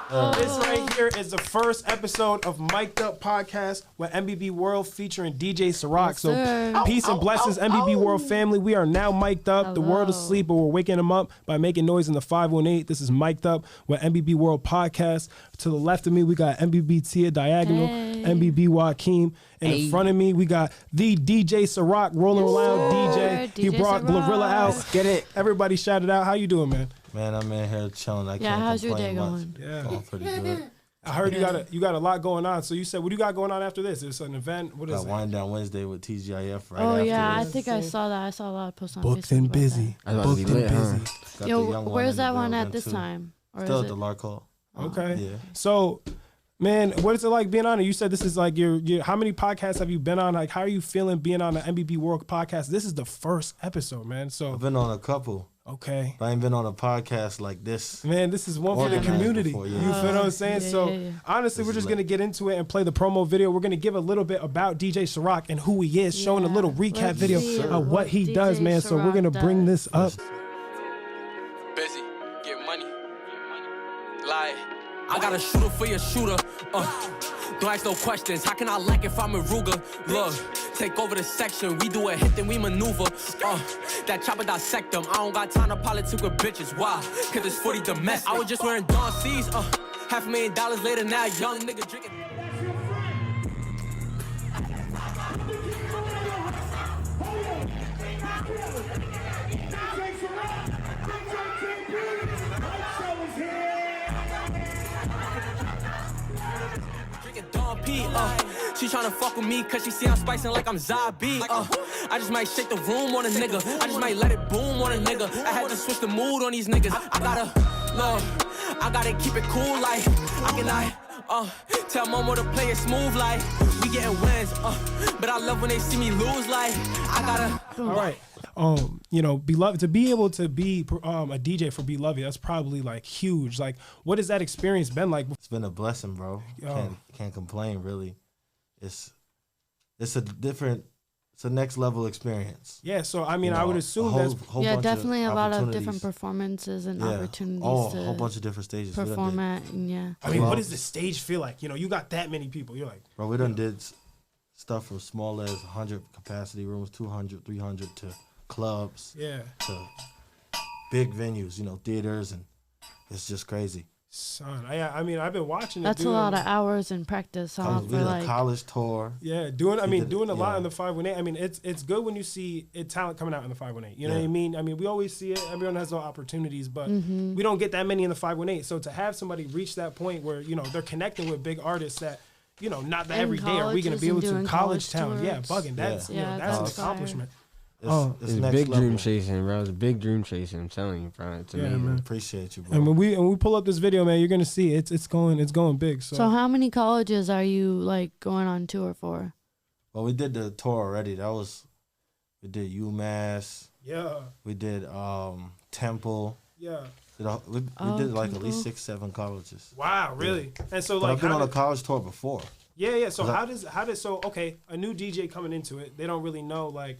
This right here is the first episode of Mic'd Up Podcast with Mbbwrld featuring DJsiroc. Yes, so peace and blessings, Mbbwrld family. We are now mic'd up. The world is asleep, but we're waking them up by making noise in the 518. This is Mic'd Up with Mbbwrld Podcast. To the left of me, we got MBB diagonal, MBB Joaquim. And in front of me, we got the DJsiroc rolling around DJ. He brought Glorilla out. Let's get it. Everybody shout it out. How you doing, man? Man, I'm in here chilling. I can't how's your complain day much. going? Yeah. Going pretty good. I heard you got a lot going on. So you said, what do you got going on after this? It's an event. What is Got it? Wind Down Wednesday with TGIF right Oh after yeah, I this. think I saw that. I saw a lot of posts on Booked Facebook and about busy. I was about to be Booked and lit, huh? busy. Got That. the Yo, young where's in that the one at building, this too. time? Or Still is at the it? Lark Hall. Okay. Yeah. So, man, what is it like being on it? You said this is like your how many podcasts have you been on? Like, how are you feeling being on the Mbbwrld podcast? This is the first episode, man. So, I've been on a couple. okay. But I ain't been on a podcast like this. Man, this is one for the Organized community. before, yeah. You feel what I'm saying? Yeah, so, yeah. honestly, This we're is just lit. going to get into it and play the promo video. We're going to give a little bit about DJsiroc and who he is, showing a little recap Let's video see of what he does, man. So, we're DJsiroc going to bring does. this up. Busy, get money, lie. I got a shooter for your shooter. Don't ask no questions. How can I lack if I'm a Ruger? Look, take over the section. We do a hit, then we maneuver. That chopper dissect them. I don't got time to politic with bitches. Why? Cause it's 40 domestic. I was just wearing Dawn C's. $500,000 later, now young nigga drinking. Dawn P, she tryna fuck with me cause she see I'm spicing like I'm Zabi. I just might shake the room on a nigga. I just might let it boom on a nigga. I had to switch the mood on these niggas. I gotta keep it cool like I cannot tell mama to play it smooth like we getting wins. But I love when they see me lose like I gotta. All right. You know, Beloved, to be able to be a DJ for Beloved, that's probably like huge. Like, what has that experience been like? It's been a blessing, bro. Can't complain, really. It's a next level experience. Yeah, so I mean, You I know, would assume whole that's bunch definitely of a lot of opportunities. different performances and Yeah. opportunities Oh, to a whole bunch of different stages. We done perform did- at. And yeah. I mean, Well- what does the stage feel like? You know, you got that many people. You're like, Bro, we done did stuff from small as 100 capacity rooms, 200, 300 to clubs. yeah, To big venues, you know, theaters, and it's just crazy. son. I mean, I've been watching it. That's a doing, lot of hours in practice, huh? We For did like, a college tour. Yeah, doing a lot yeah. in the 518. I mean, it's good when you see talent coming out in the 518. You know Yeah. what I mean? I mean, we always see it. Everyone has those opportunities, but Mm-hmm. we don't get that many in the 518. So to have somebody reach that point where, you know, they're connecting with big artists that, you know, not that And every day are we going to be able colleges and to. doing College college town, yeah, tours. bugging. That's Yeah. you know, Yeah, that's an that's fire. accomplishment. It's It's next big level. dream chasing, bro. It's big dream chasing. I'm telling you, bro. It's Yeah, amazing. man. Appreciate you, bro. And when we pull up this video, man, you're gonna see it's going big. So how many colleges are you like going on tour for? Well, we did the tour already. We did UMass. yeah, We did Temple. yeah. We did like at least 6-7 colleges. Wow, really? And so But like, I've been how on a did- college tour before. yeah. So how does so okay, a new DJ coming into it, they don't really know like.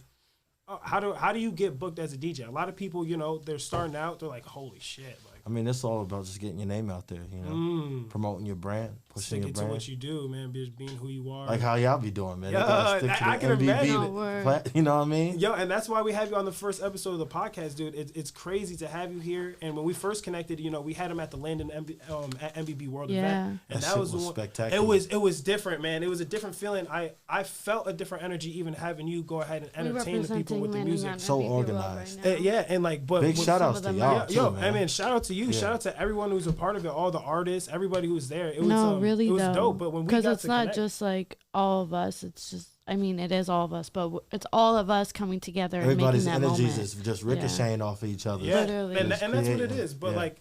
How do you get booked as a DJ? A lot of people, you know, they're starting out. They're like, "Holy shit!" Like, I mean, it's all about just getting your name out there, you know, promoting your brand, pushing your sticking to brand. what you do, man. Just being who you are. Like how y'all be doing, man. You Yeah, gotta stick to I the can imagine. No, word. You know what I mean? Yo, and that's why we have you on the first episode of the podcast, dude. It's crazy to have you here. And when we first connected, you know, we had him at the Landon at Mbbwrld Yeah. event, and That that was shit was the one. spectacular. It was different, man. It was a different feeling. I felt a different energy even having you go ahead and entertain the people with the music. So organized. Yeah, and like, but Big with shout some outs of to them y'all, Yeah, too, yo, man. I mean, shout out to you. Yeah. Shout out to everyone who's a part of it, all the artists, everybody who was there. It was No, really it was though. dope. But when we because got it's to not connect, just like all of us. It's just, I mean, it is all of us, but it's all of us coming together Everybody's and making that energies moment. is just ricocheting off of each other. yeah, Literally. and Just that's what it creating. is. But Yeah. like,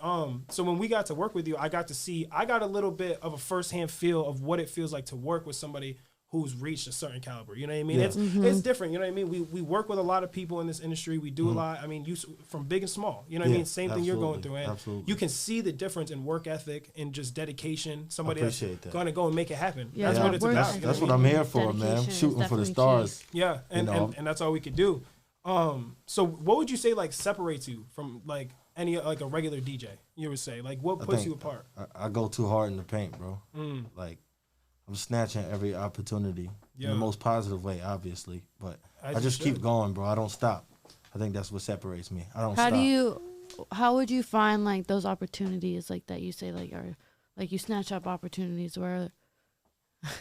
so when we got to work with you, I got a little bit of a firsthand feel of what it feels like to work with somebody who's reached a certain caliber. You know what I mean? Yeah. It's different. You know what I mean? We work with a lot of people in this industry. We do a lot. I mean, you from big and small. You know what I Yeah, mean? Same thing you're going absolutely, through. And absolutely. you can see the difference in work ethic and just dedication. Somebody that's appreciate that. going to go and make it happen. Yeah, That's that what it's work about. ethic. That's what I'm here for, man. I'm Dedication is shooting for the definitely stars. Yeah, and, You know? and that's all we could do. So what would you say like separates you from like any like a regular DJ? You would say like what I puts think you apart? I go too hard in the paint, bro. Like I'm snatching every opportunity in the most positive way, obviously. But I just keep going, bro. I don't stop. I think that's what separates me. I don't stop. How would you find like those opportunities like that you say like are like you snatch up opportunities where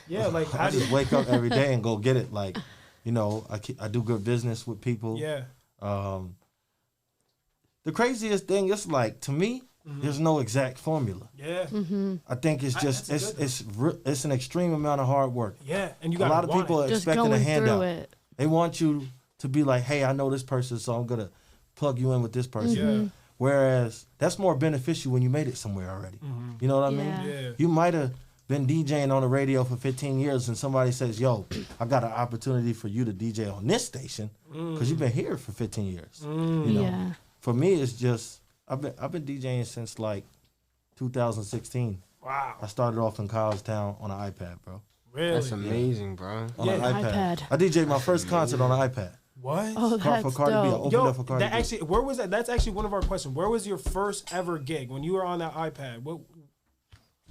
Yeah, like I just wake up every day and go get it. Like, you know, I do good business with people. Yeah. The craziest thing is like to me, there's no exact formula. Yeah. I think it's just it's an extreme amount of hard work. Yeah, and you A got lot of people are just expecting a going handout. through it? They want you to be like, hey, I know this person, so I'm gonna plug you in with this person. Yeah. Whereas that's more beneficial when you made it somewhere already. You know what I mean? Yeah. You might have been DJing on the radio for 15 years and somebody says, yo, I got an opportunity for you to DJ on this station because you've been here for 15 years. You know? Yeah. For me, it's just, I've been DJing since like 2016. Wow. I started off in College Town on an iPad, bro. Really? That's amazing, bro. On an iPad. I DJed my first concert on an iPad. What? Oh, For that's Cardi B. I dope. opened Yo, up for Cardi that B. actually, where was that? That's actually one of our questions. Where was your first ever gig when you were on that iPad? What?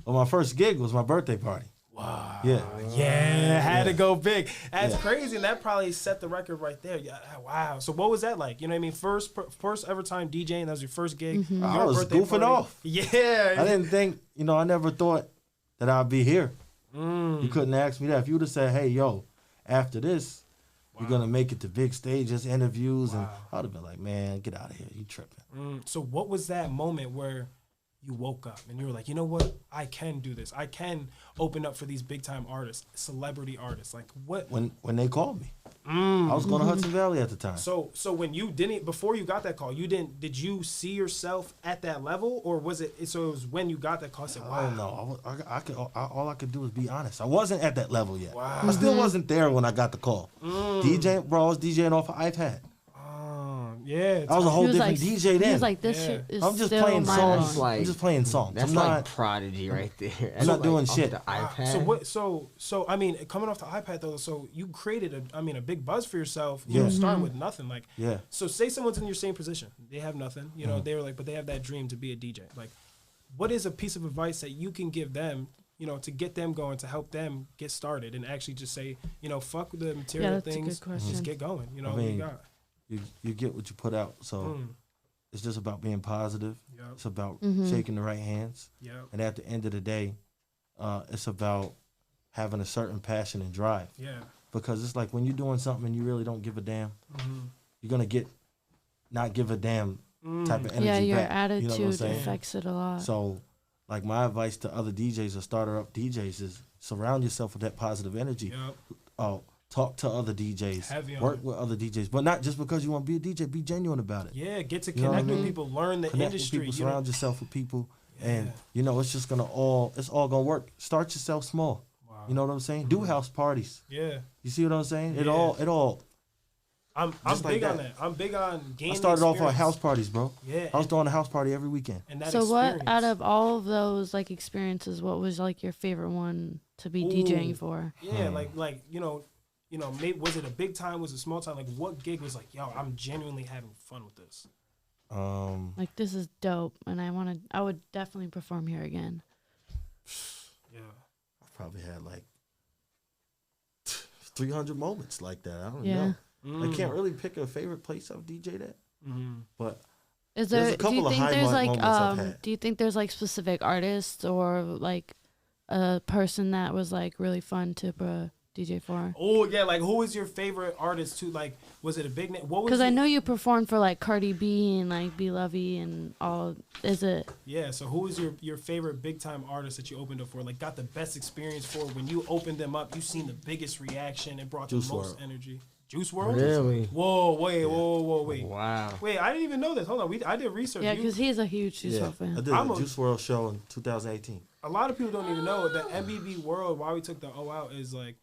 Well, my first gig was my birthday party. Wow. Yeah. Yeah, had to go big. That's crazy, and that probably set the record right there. Yeah, wow. So what was that like? You know what I mean? First ever time DJing. That was your first gig. I was goofing off. Yeah. I didn't think, I never thought that I'd be here. You couldn't ask me that. If you would have said, hey, yo, after this, you're going to make it to big stages, interviews, and I would have been like, man, get out of here. You tripping. So what was that moment where you woke up and you were like, you know what? I can do this. I can open up for these big time artists, celebrity artists. Like what? When they called me. I was going to Hudson Valley at the time. So when you didn't, before you got that call, did you see yourself at that level, or was it? So it was when you got that call. I said, wow. I don't know. All I could do was be honest. I wasn't at that level yet. Wow. I still wasn't there when I got the call. DJ, bro, I was DJing off an iPad. Yeah. I was a whole He was different like, DJ then. He was like, this shit is I'm just still playing my songs. own. I'm just playing songs. That's I'm like not Prodigy right there. I'm not doing off shit. The iPad. So what? So I mean, coming off the iPad though, so you created a big buzz for yourself. You know, starting with nothing. Like, So say someone's in your same position. They have nothing. You know, they were like, but they have that dream to be a DJ. Like, what is a piece of advice that you can give them? You know, to get them going, to help them get started, and actually just say, fuck the material that's a things, good question. just get going. You know, I what you mean, got. you get what you put out. So it's just about being positive. Yep. It's about shaking the right hands. Yep. And at the end of the day, it's about having a certain passion and drive. Yeah. Because it's like when you're doing something and you really don't give a damn, you're gonna get not give a damn type of energy Yeah, your back. attitude You know what I'm saying? affects it a lot. So, like my advice to other DJs or starter up DJs is surround yourself with that positive energy. Yep. Talk to other DJs. Heavy on Work it. with other DJs, but not just because you want to be a DJ. Be genuine about it. Yeah, get to You know what I connect with mean? people, learn the Connect industry. with people, you know? surround yourself with people, and it's just gonna it's all gonna work. Start yourself small. Wow. You know what I'm saying? Do house parties. Yeah. You see what I'm saying? It Yeah. all. I'm Just like big on that. that. I'm big on gaining I started off on experience. house parties, bro. Yeah. I was doing a house party every weekend. And that So what experience. out of all of those like experiences, what was like your favorite one to be DJing for? Yeah, like maybe was it a big time? Was it a small time? Like what gig was like, yo, I'm genuinely having fun with this. Like this is dope, and I would definitely perform here again. Yeah. I probably had like 300 moments like that. I don't Yeah. know. I can't really pick a favorite place I've DJ'd at, but Is There's there? a couple Do you of think high there's like moments I've had. Do you think there's like specific artists or like a person that was like really fun to DJ for? Oh yeah, like who was your favorite artist too? Like was it a big name? What was? Because I know you performed for like Cardi B and like B Lovey and all. Is it? Yeah. So who was your favorite big time artist that you opened up for? Like got the best experience for when you opened them up? You seen the biggest reaction. It brought Juice the most WRLD. energy. Juice WRLD. Really? Whoa, wait. Wow. Wait, I didn't even know this. Hold on, I did research. Yeah, because he's a huge Juice yeah, WRLD fan. I did I'm a a- Juice WRLD show in 2018. A lot of people don't even know that Mbbwrld, why we took the O out, is like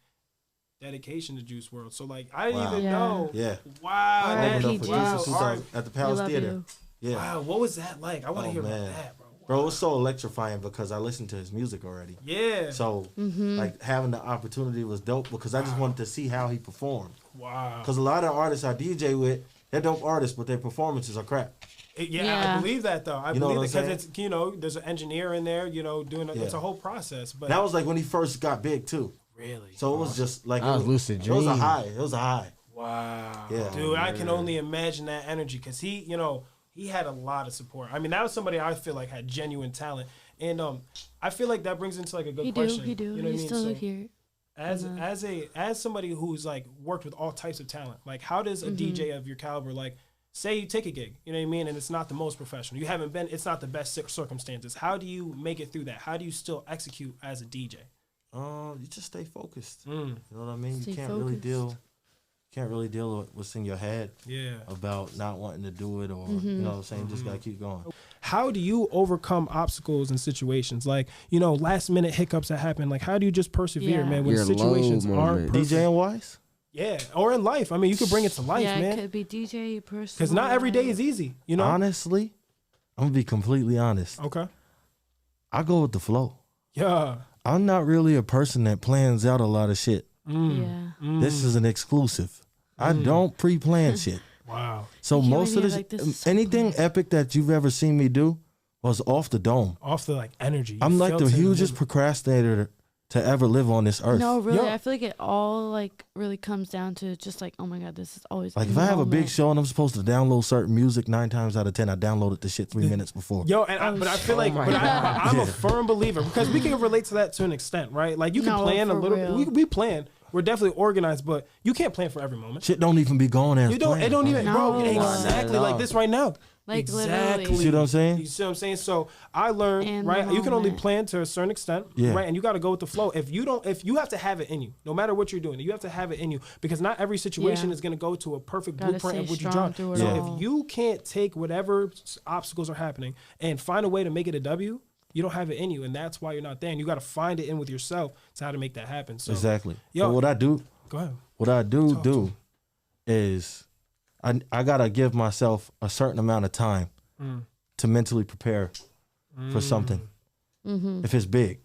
dedication to Juice WRLD. So like I didn't Wow. even Yeah. know. Yeah, Wow, Alright, that, opened up he for Juice. Juice in wow, 2000 at the We Palace love Theater. you. Yeah, wow, what was that like? I want to Oh, hear man. about that, bro. bro, it was so electrifying because I listened to his music already. Yeah. So like having the opportunity was dope because I just wanted to see how he performed. Wow. Because a lot of artists I DJ with, they're dope artists, but their performances are crap. Yeah. I believe that though. I You know believe what it I'm because it's there's an engineer in there, doing it's a whole process. But that was like when he first got big too. really, So it was just like That was lucid It was a dream. high. It was a high. wow, Yeah. dude, I can only imagine that energy because he had a lot of support. I mean, that was somebody I feel like had genuine talent, and I feel like that brings into like a good question. He do. You know what I He's mean? still So, here. as somebody who's like worked with all types of talent, like how does a DJ of your caliber, like say you take a gig, you know what I mean, and it's not the most professional, it's not the best circumstances, how do you make it through that? How do you still execute as a DJ? You just stay focused. You know what I mean? Stay You can't really deal with what's in your head about not wanting to do it, or you know what I'm saying, just gotta keep going. How do you overcome obstacles in situations like last minute hiccups that happen? Like how do you just persevere, man, when Your situations low aren't moments. perfect? DJing wise? Yeah, or in life. I mean, you could bring it to life, Yeah, it man, could be DJ, person. because not every day is easy. Honestly, I'm gonna be completely honest. Okay. I go with the flow. Yeah. I'm not really a person that plans out a lot of shit. Yeah. This is an exclusive. I don't pre-plan shit. Wow. So Like, most of you're this, like, this is so anything epic that you've ever seen me do was off the dome. Off the like energy. I'm You like felt the it in hugest moment. procrastinator to ever live on this earth. No, really, Yo. I feel like it all like really comes down to just like, oh my god, this is always Like in if the I have a big moment. show and I'm supposed to download certain music, 9 times out of 10 I downloaded the shit 3 minutes before. Yo, but I feel like I'm a firm believer because we can relate to that to an extent, right? Like you can No, plan a for little real. bit. We plan. We're definitely organized, but you can't plan for every moment. Shit don't even be going as You don't. planned. It don't even, bro. No. Exactly like this right now. Like, exactly. literally. You see what I'm saying? You see what I'm saying? So I learned, In right? the You can only moment. plan to a certain extent, Yeah. right? And you got to go with the flow. If you have to have it in you, no matter what you're doing, you have to have it in you because not every situation Yeah. is going to go to a perfect Gotta blueprint of stay what you strong draw. through it So all. if you can't take whatever obstacles are happening and find a way to make it a W, you don't have it in you, and that's why you're not there. And you got to find it in with yourself to how to make that happen. So Exactly. Yo. But what I do go ahead. Talk to me. Is I gotta give myself a certain amount of time to mentally prepare for something if it's big.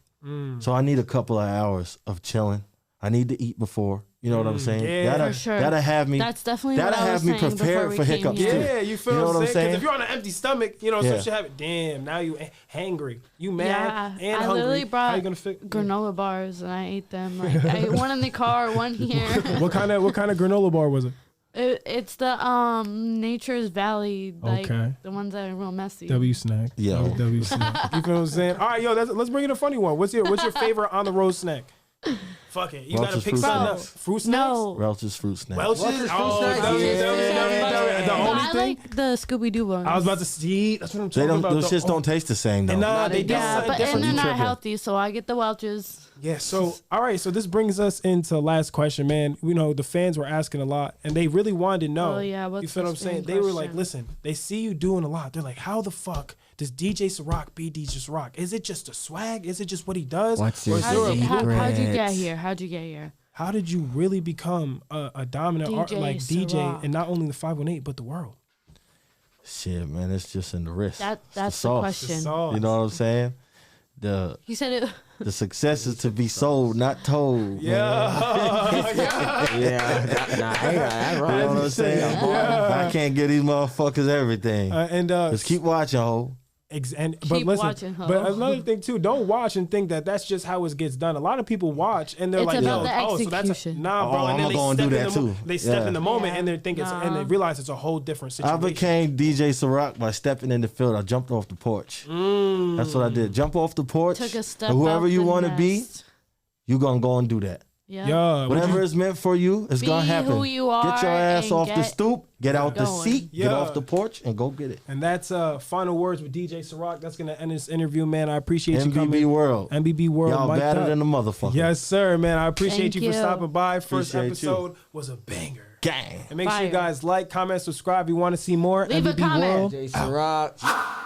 So I need a couple of hours of chilling. I need to eat before. You know what I'm saying? Yeah. For sure. That'll have me. That's definitely that'll what I was have me saying prepared before for we came hiccups here. too. Yeah, you feel You know what I'm saying? saying? Because if you're on an empty stomach, Yeah. some shit happen. Damn, now you hangry. You mad Yeah, and I hungry. literally How brought you gonna fix granola bars and I ate them. Like I ate one in the car, one here. What kind of granola bar was it? It's the Nature's Valley, like Okay. the ones that are real messy. W snack. Yo. W snack. You feel what I'm saying? All right, yo, let's bring in a funny one. What's your favorite on the road snack? Fuck it. You gotta Welch's pick fruit something snacks. up. Fruit snacks? No. Welch's fruit snack. Welch's? Welch's fruit Oh, snacks? W, Yeah. W, W, W. The No, only I thing. like the Scooby Doo ones. I was about to see. That's what I'm They talking don't. about. Those shits don't taste the same though. And Nah, they they do don't. Yeah, something but and different. they're You not tripping. healthy, so I get the Welch's. Yeah, so all right, so this brings us into last question, man. The fans were asking a lot and they really wanted to know. Oh, yeah, what's you feel what I'm this saying? fan They were like, question? listen, they see you doing a lot. They're like, how the fuck does DJsiroc be DJsiroc? Is it just a swag? Is it just what he does? What's Or your is there a blueprint? How'd you get Regrets. here? How'd you get here? How did you really become a dominant art, like DJ DJsiroc. in not only the 518 but the world? Shit, man, it's just in the wrist. That's It's the sauce. question. You know what I'm saying? The He said it. the success is to be sold, not told. man. Yeah. Yeah, nah, I ain't that You know wrong. what I'm saying? I can't give these motherfuckers everything. Just keep watching, ho. But Keep listen, watching, ho. but another thing too, don't watch and think that that's just how it gets done. A lot of people watch and they're It's like, about the oh, so that's execution. nah, bro. Oh, and then I'ma they go and step do in that the too. They step Yeah. in the moment Yeah. and they think and they realize it's a whole different I situation. became DJsiroc by stepping in the field. I jumped off the porch. That's what I did. Jump off the porch. Took a step and whoever out you the want to be, nest. you gonna go and do that. Yeah. Yeah, Whatever is meant for you is Be gonna happen. who you are Get your ass and off the get stoop, get out the going. seat, get Yeah. off the porch, and go get it. and that's final words with DJsiroc. That's gonna end this interview, man. I appreciate you MBB coming. World. MBB World, Y'all mic'd better up. than the motherfucker. Yes, sir, man. I appreciate Thank you for you. stopping by. First Appreciate you. episode was a banger. Gang. And make sure you Fire. guys like, comment, subscribe. If you want to see more Leave a MBB comment. World. DJsiroc.